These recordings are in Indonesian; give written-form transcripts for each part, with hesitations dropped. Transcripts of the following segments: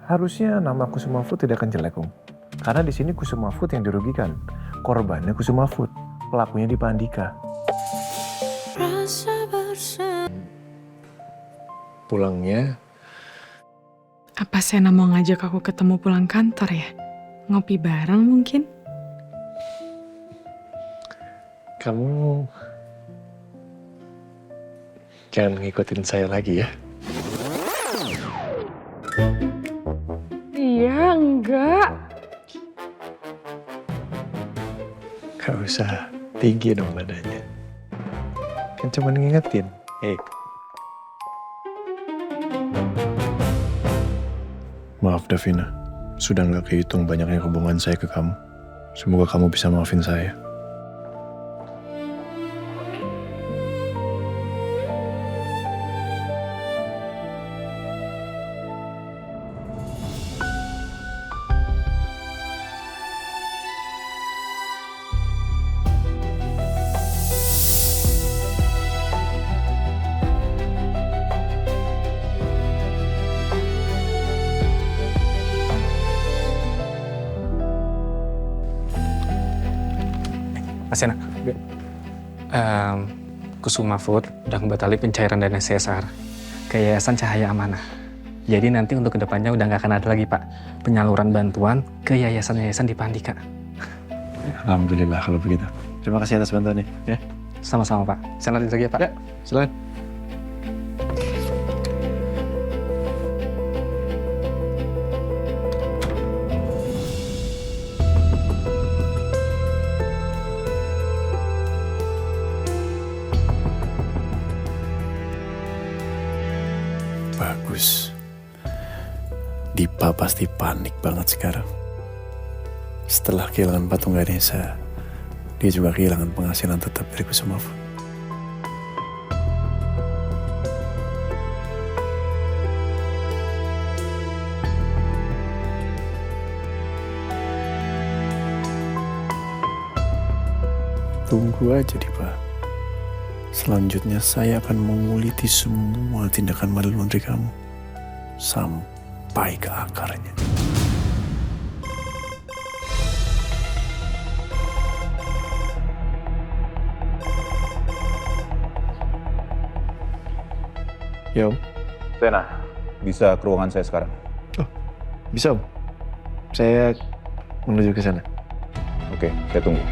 Harusnya nama Kusuma Food tidak akan jelek, Om. Karena di sini Kusuma Food yang dirugikan. Korbannya Kusuma Food, pelakunya Dipa Andika. Pulangnya Apa Sena mau ngajak aku ketemu pulang kantor ya? Ngopi bareng mungkin? kamu jangan ngikutin saya lagi ya. Iya, enggak. Gak usah tinggi dong badannya. Kan cuma ngingetin. Maaf Davina, sudah nggak kehitung banyaknya hubungan saya ke kamu. Semoga kamu bisa maafin saya. Mas Sena, Kusuma Food udah ngebatalin pencairan dana CSR ke Yayasan Cahaya Amanah. Jadi nanti untuk kedepannya udah nggak akan ada lagi Pak penyaluran bantuan ke yayasan-yayasan Dipa Andika. Alhamdulillah kalau begitu. Terima kasih atas bantuannya. Ya, Sama-sama Pak. Saya lanjut lagi ya Pak. ya silakan. Bagus. Dipa pasti panik banget sekarang. Setelah kehilangan patung Ganesha, dia juga kehilangan penghasilan tetap dari Kusuma Food. Tunggu aja Dipa. Selanjutnya saya akan menguliti semua tindakan mali laundry kamu. Sampai ke akarnya. Ya Om. Sena, bisa ke ruangan saya sekarang? Bisa Om. Saya menuju ke sana. Oke, saya tunggu.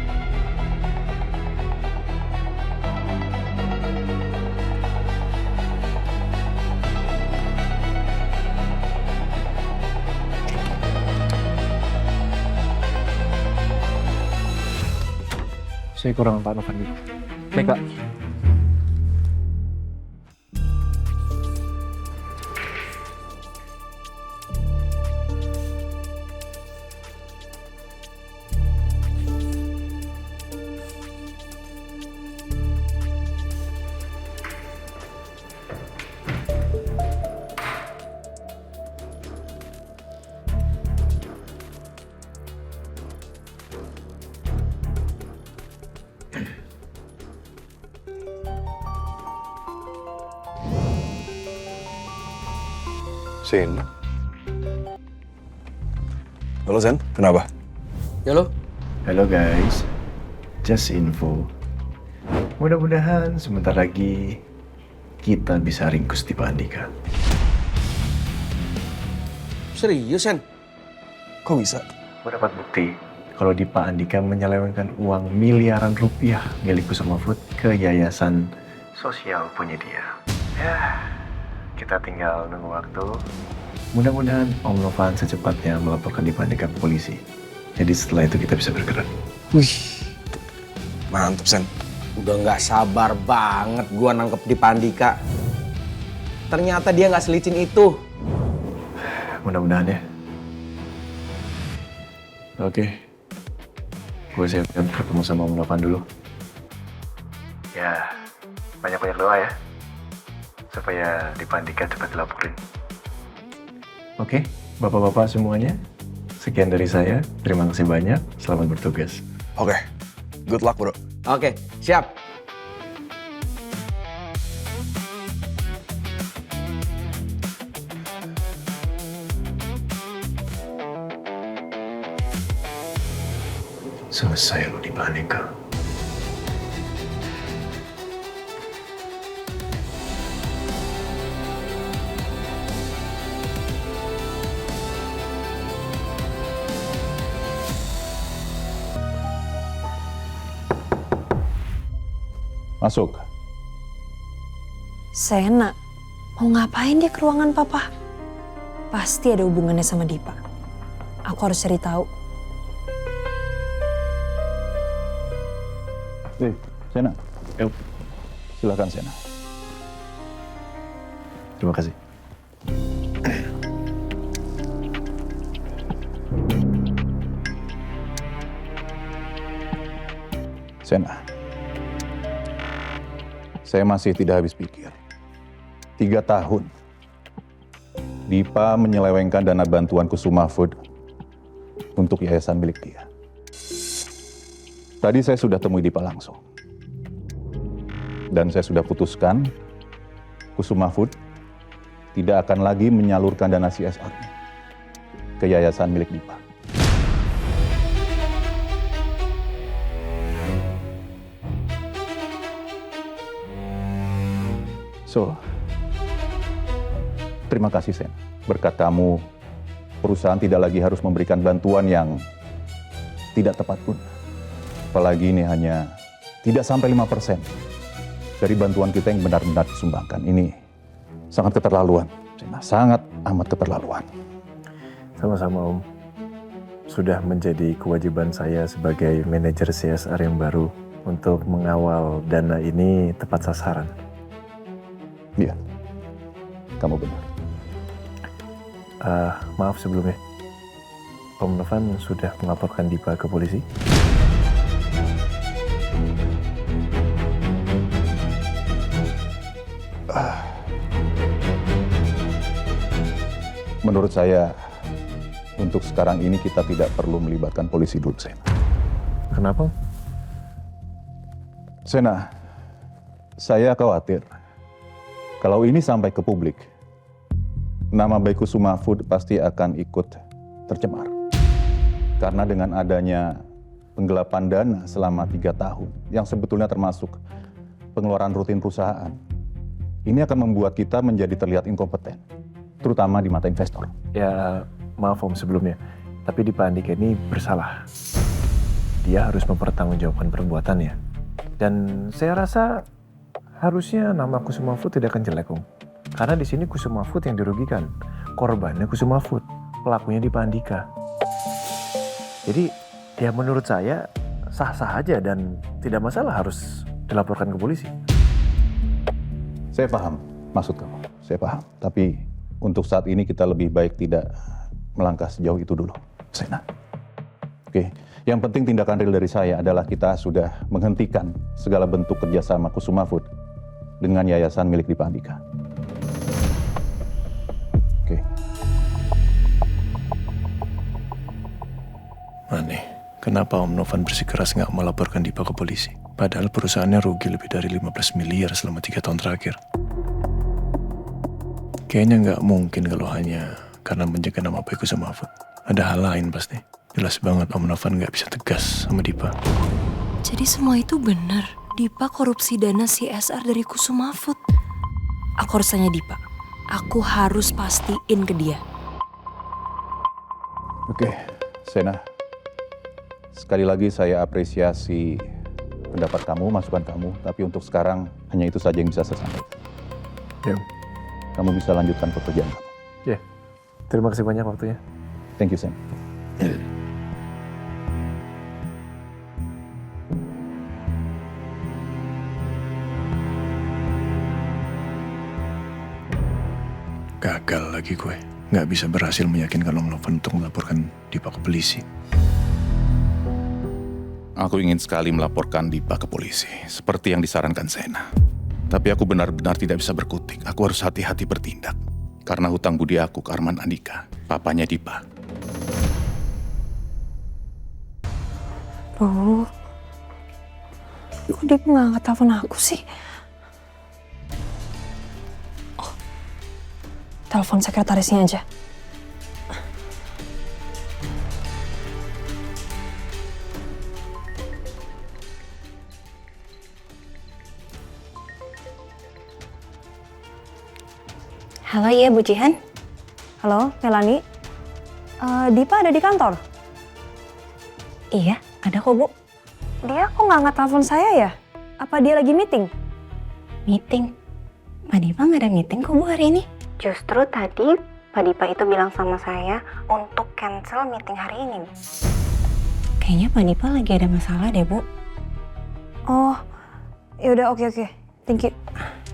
Saya kurang Pak Novan dulu. Baik Pak. Sen. Halo Sen, kenapa? Halo. Halo guys, just info. Mudah-mudahan sebentar lagi kita bisa ringkus Dipa Andika. Serius Sen? Kok bisa? Gue dapat bukti kalau Dipa Andika menyelewengkan uang miliaran rupiah milik Kusuma Food ke yayasan sosial punya dia. Ya, kita tinggal nunggu waktu. Mudah-mudahan Om Novan secepatnya melaporkan Dipa Andika ke polisi. Jadi setelah itu kita bisa bergerak. Wih, mantap Sen. Udah nggak sabar banget gua nangkep Dipa Andika. Ternyata dia nggak selicin itu. Mudah-mudahan ya. Oke. Gue siapkan ketemu sama Om Novan dulu. Ya, banyak-banyak doa ya. Supaya Dipa Andika cepat dilaporin. Oke, bapak-bapak semuanya. Sekian dari saya. Terima kasih banyak. Selamat bertugas. Oke, good luck bro. Oke, siap. Selesai lo di Andika. Masuk. Sena, mau ngapain dia ke ruangan papa? Pasti ada hubungannya sama Dipa. Aku harus cari tahu. Sena. Yuk. Silakan Sena. Terima kasih. Sena. Saya masih tidak habis pikir. 3 tahun. Dipa menyelewengkan dana bantuan Kusuma Food untuk yayasan milik dia. Tadi saya sudah temui Dipa langsung. Dan saya sudah putuskan Kusuma Food tidak akan lagi menyalurkan dana CSR ke yayasan milik Dipa. So, terima kasih Sen. Berkat kamu, perusahaan tidak lagi harus memberikan bantuan yang tidak tepat pun. Apalagi ini hanya tidak sampai 5% dari bantuan kita yang benar-benar disumbangkan. Ini sangat keterlaluan, Sen. Sangat amat keterlaluan. Sama-sama Om. Sudah menjadi kewajiban saya sebagai manajer CSR yang baru untuk mengawal dana ini tepat sasaran. Iya, kamu benar. Maaf sebelumnya, Om Novan sudah melaporkan Dipa ke polisi? Menurut saya, untuk sekarang ini kita tidak perlu melibatkan polisi dulu, Sena. Kenapa? Sena, saya khawatir kalau ini sampai ke publik, nama baik Kusuma Food pasti akan ikut tercemar. Karena dengan adanya penggelapan dana selama 3 tahun, yang sebetulnya termasuk pengeluaran rutin perusahaan, ini akan membuat kita menjadi terlihat inkompeten, terutama di mata investor. Ya, maaf Om sebelumnya, tapi Dipa Andika ini bersalah. Dia harus mempertanggungjawabkan perbuatannya. Dan saya rasa harusnya nama Kusuma Food tidak akan jelek, Om. Karena di sini Kusuma Food yang dirugikan. Korbannya Kusuma Food, pelakunya Dipa Andika. Jadi, ya menurut saya sah-sah aja dan tidak masalah harus dilaporkan ke polisi. Saya paham maksud kamu, saya paham. Tapi untuk saat ini kita lebih baik tidak melangkah sejauh itu dulu, Sena. Oke, yang penting tindakan real dari saya adalah kita sudah menghentikan segala bentuk kerjasama Kusuma Food dengan yayasan milik Dipa Andika. Oke. Aneh, kenapa Om Novan bersikeras nggak melaporkan Dipa ke polisi? Padahal perusahaannya rugi lebih dari 15 miliar selama 3 tahun terakhir. Kayaknya nggak mungkin kalau hanya karena menjaga nama baik Kusuma Food. Ada hal lain pasti. Jelas banget Om Novan nggak bisa tegas sama Dipa. Jadi semua itu benar. Dipa korupsi dana CSR dari Kusuma Food. Aku harus tanya Dipa. Aku harus pastiin ke dia. Oke, Sena. Sekali lagi saya apresiasi pendapat kamu, masukan kamu. Tapi untuk sekarang hanya itu saja yang bisa saya sampaikan. Ya, Kamu bisa lanjutkan pekerjaan kamu. ya. Terima kasih banyak waktunya. Thank you, Sen. Gagal lagi gue. Nggak bisa berhasil meyakinkan Om Novan untuk melaporkan Dipa ke polisi. Aku ingin sekali melaporkan Dipa ke polisi, seperti yang disarankan Sena. Tapi aku benar-benar tidak bisa berkutik. Aku harus hati-hati bertindak. Karena hutang budi aku ke Arman Andika, papanya Dipa. Loh, kok dia nggak angkat telepon aku sih? Oh, telepon sekretarisnya aja. Halo, iya Bu Jihan. Halo, Melani. Dipa ada di kantor? Iya, ada kok Bu. Dia kok nggak angkat telepon saya ya? Apa dia lagi meeting? Meeting? Pak Dipa nggak ada meeting kok Bu hari ini. Justru tadi Pak Dipa itu bilang sama saya untuk cancel meeting hari ini. Kayaknya Pak Dipa lagi ada masalah deh Bu. Oh, yaudah oke. Thank you.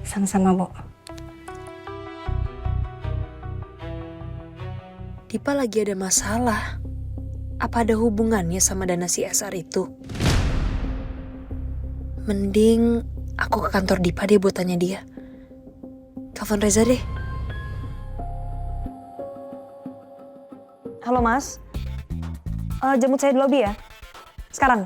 Sama-sama Bu. Dipa lagi ada masalah. Apa ada hubungannya sama dana CSR itu? Mending aku ke kantor Dipa deh buat tanya dia. Telepon Reza deh. Halo Mas. Jemput saya di lobi ya. Sekarang.